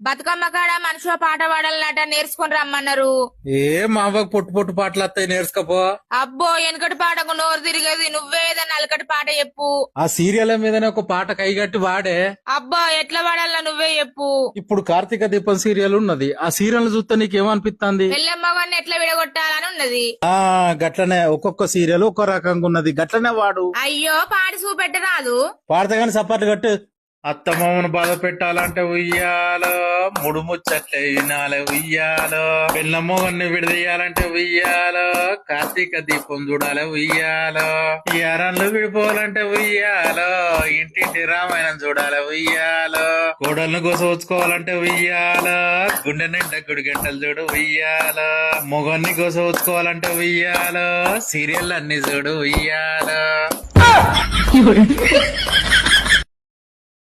బతుకమ్మ కాడ మనిషి పాట పాడాలన్నట నేర్చుకుని రమ్మన్నారు. ఏ మావకు పొట్టు పొట్టు పాటలు వస్తాయి నేర్చుకపో. అబ్బో వెనకటి పాటకు నోరు తిరిగేది, నువ్వే ఏదైనా అలకటి పాట చెప్పు. ఆ సీరియల్ మీదనే ఒక పాట కైగట్టి వాడే. అబ్బా ఎట్లా పాడాలా నువ్వే చెప్పు. ఇప్పుడు కార్తీక దీపం సీరియల్ ఉన్నది, ఆ సీరియల్ చూస్తే నీకేమనిపిస్తుంది? పెళ్ళమ్మగాన్ని ఎట్లా విడగొట్టాలని ఉన్నది. ఆ గట్లనే ఒక్కొక్క సీరియల్ ఒక్కో రకంగా ఉన్నది, గట్లనే వాడు. అయ్యో పాడి చూపెట్టరాదు. పాడతా గాని సపాట్లు కట్టు. అత్తమ్మను బాధ పెట్టాలంటే ఉయ్యాలో, ముడుముచ్చట్లే వినాలే ఉయ్యాలో, పెళ్ళమ్మగాన్ని విడదీయాలంటే ఉయ్యాలో, కార్తీక దీపం చూడాలి ఉయ్యాలో, ఈ అరణ్లు విడిపోవాలంటే ఉయ్యాలో, ఇంటింటి రామాయణం చూడాలి ఉయ్యాలో, కోడలను గోసవచ్చుకోవాలంటే ఉయ్యాలో, గుండె నిండా గుడి గంటలు చూడు ఉయ్యాలో, మొగన్ని గోసవచ్చుకోవాలంటే ఉయ్యాలో, సీరియల్ అన్ని చూడు ఉయ్యాలో.